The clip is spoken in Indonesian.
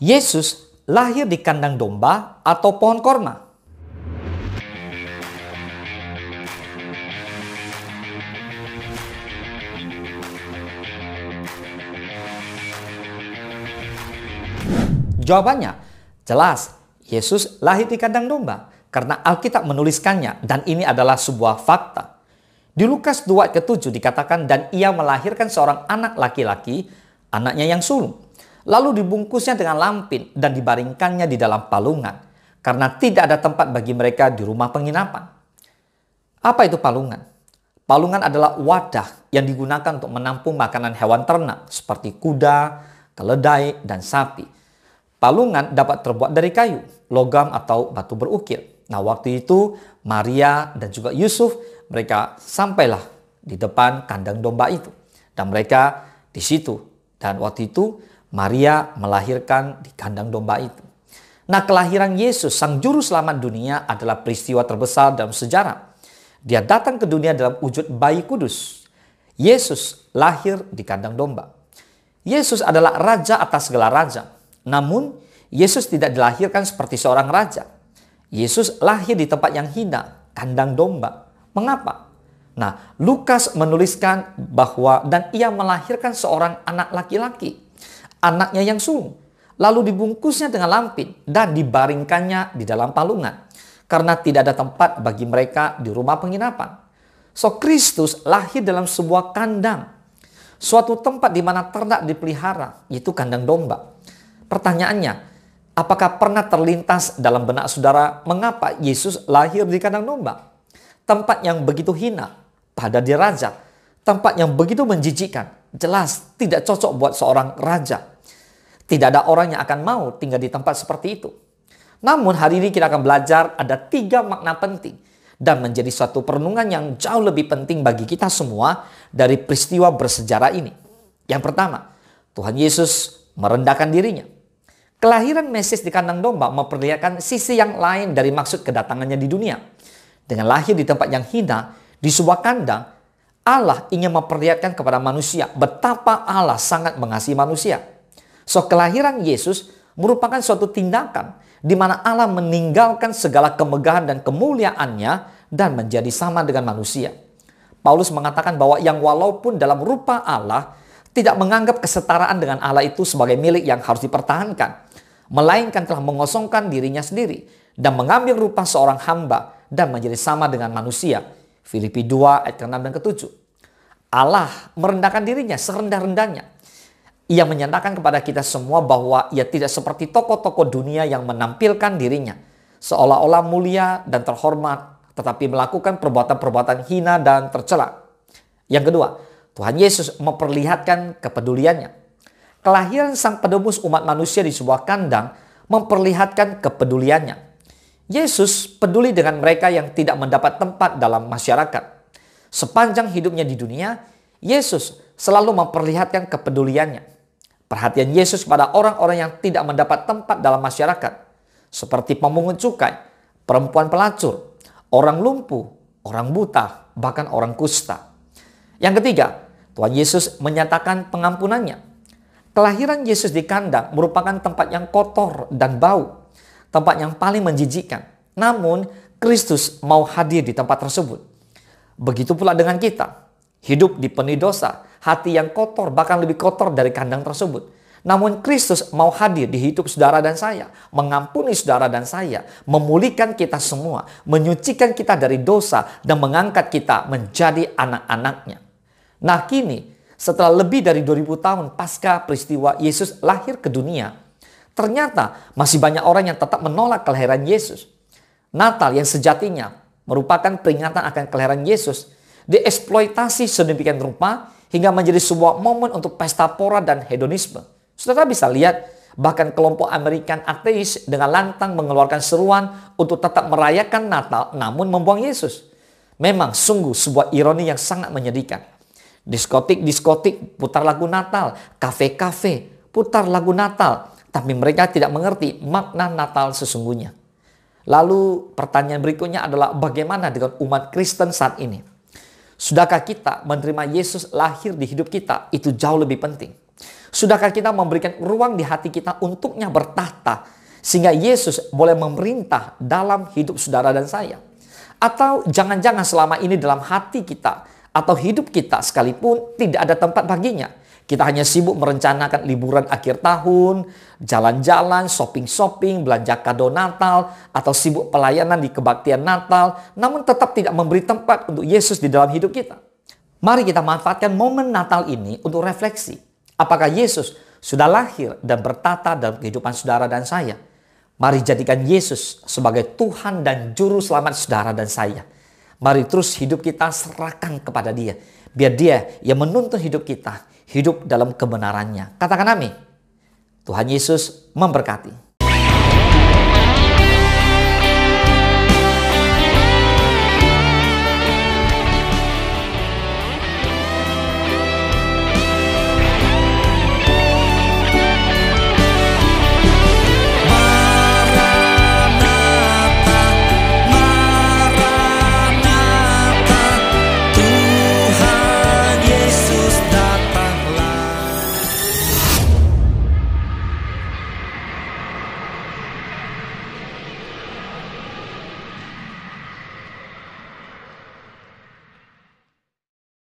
Yesus lahir di kandang domba atau pohon korma? Jawabannya jelas, Yesus lahir di kandang domba karena Alkitab menuliskannya dan ini adalah sebuah fakta. Di Lukas 2 ayat ke-7 dikatakan, dan ia melahirkan seorang anak laki-laki, anaknya yang sulung. Lalu dibungkusnya dengan lampin dan dibaringkannya di dalam palungan karena tidak ada tempat bagi mereka di rumah penginapan. Apa itu palungan? Palungan adalah wadah yang digunakan untuk menampung makanan hewan ternak seperti kuda, keledai, dan sapi. Palungan dapat terbuat dari kayu, logam, atau batu berukir. Nah, waktu itu Maria dan juga Yusuf, mereka sampailah di depan kandang domba itu. Dan mereka di situ. Dan waktu itu Maria melahirkan di kandang domba itu. Nah, kelahiran Yesus, Sang Juru Selamat dunia, adalah peristiwa terbesar dalam sejarah. Dia datang ke dunia dalam wujud bayi kudus. Yesus lahir di kandang domba. Yesus adalah raja atas segala raja. Namun, Yesus tidak dilahirkan seperti seorang raja. Yesus lahir di tempat yang hina, kandang domba. Mengapa? Nah, Lukas menuliskan bahwa dan ia melahirkan seorang anak laki-laki, anaknya yang sulung. Lalu dibungkusnya dengan lampin dan dibaringkannya di dalam palungan karena tidak ada tempat bagi mereka di rumah penginapan. So, Kristus lahir dalam sebuah kandang, suatu tempat di mana ternak dipelihara, yaitu kandang domba. Pertanyaannya, apakah pernah terlintas dalam benak saudara mengapa Yesus lahir di kandang domba? Tempat yang begitu hina, padahal dia raja. Tempat yang begitu menjijikkan, jelas tidak cocok buat seorang raja. Tidak ada orang yang akan mau tinggal di tempat seperti itu. Namun hari ini kita akan belajar ada 3 makna penting dan menjadi suatu perenungan yang jauh lebih penting bagi kita semua dari peristiwa bersejarah ini. Yang pertama, Tuhan Yesus merendahkan dirinya. Kelahiran Mesias di kandang domba memperlihatkan sisi yang lain dari maksud kedatangannya di dunia. Dengan lahir di tempat yang hina, di sebuah kandang, Allah ingin memperlihatkan kepada manusia betapa Allah sangat mengasihi manusia. So, kelahiran Yesus merupakan suatu tindakan di mana Allah meninggalkan segala kemegahan dan kemuliaannya dan menjadi sama dengan manusia. Paulus mengatakan bahwa yang walaupun dalam rupa Allah, tidak menganggap kesetaraan dengan Allah itu sebagai milik yang harus dipertahankan, melainkan telah mengosongkan dirinya sendiri dan mengambil rupa seorang hamba dan menjadi sama dengan manusia. Filipi 2 ayat ke-6 dan ke-7. Allah merendahkan dirinya serendah-rendahnya. Ia menyatakan kepada kita semua bahwa ia tidak seperti tokoh-tokoh dunia yang menampilkan dirinya seolah-olah mulia dan terhormat, tetapi melakukan perbuatan-perbuatan hina dan tercela. Yang kedua, Tuhan Yesus memperlihatkan kepeduliannya. Kelahiran Sang Penebus umat manusia di sebuah kandang memperlihatkan kepeduliannya. Yesus peduli dengan mereka yang tidak mendapat tempat dalam masyarakat. Sepanjang hidupnya di dunia, Yesus selalu memperlihatkan kepeduliannya. Perhatian Yesus pada orang-orang yang tidak mendapat tempat dalam masyarakat, seperti pemungut cukai, perempuan pelacur, orang lumpuh, orang buta, bahkan orang kusta. Yang ketiga, Tuhan Yesus menyatakan pengampunannya. Kelahiran Yesus di kandang merupakan tempat yang kotor dan bau, tempat yang paling menjijikkan. Namun, Kristus mau hadir di tempat tersebut. Begitu pula dengan kita. Hidup dipenuhi dosa, hati yang kotor, bahkan lebih kotor dari kandang tersebut. Namun Kristus mau hadir di hidup saudara dan saya, mengampuni saudara dan saya, memulihkan kita semua, menyucikan kita dari dosa, dan mengangkat kita menjadi anak-anaknya. Nah, kini setelah lebih dari 2000 tahun pasca peristiwa Yesus lahir ke dunia, ternyata masih banyak orang yang tetap menolak kelahiran Yesus. Natal yang sejatinya merupakan peringatan akan kelahiran Yesus dieksploitasi sedemikian rupa hingga menjadi sebuah momen untuk pesta pora dan hedonisme. Saudara bisa lihat bahkan kelompok Amerikan ateis dengan lantang mengeluarkan seruan untuk tetap merayakan Natal namun membuang Yesus. Memang sungguh sebuah ironi yang sangat menyedihkan. Diskotik putar lagu Natal, kafe-kafe putar lagu Natal, tapi mereka tidak mengerti makna Natal sesungguhnya. Lalu pertanyaan berikutnya adalah bagaimana dengan umat Kristen saat ini? Sudahkah kita menerima Yesus lahir di hidup kita? Itu jauh lebih penting. Sudahkah kita memberikan ruang di hati kita untuknya bertahta, sehingga Yesus boleh memerintah dalam hidup saudara dan saya? Atau jangan-jangan selama ini dalam hati kita atau hidup kita sekalipun tidak ada tempat baginya. Kita hanya sibuk merencanakan liburan akhir tahun, jalan-jalan, shopping-shopping, belanja kado Natal, atau sibuk pelayanan di kebaktian Natal, namun tetap tidak memberi tempat untuk Yesus di dalam hidup kita. Mari kita manfaatkan momen Natal ini untuk refleksi. Apakah Yesus sudah lahir dan bertata dalam kehidupan saudara dan saya? Mari jadikan Yesus sebagai Tuhan dan Juru Selamat saudara dan saya. Mari terus hidup kita serahkan kepada Dia. Biar Dia yang menuntun hidup kita, hidup dalam kebenarannya. Katakan amin. Tuhan Yesus memberkati.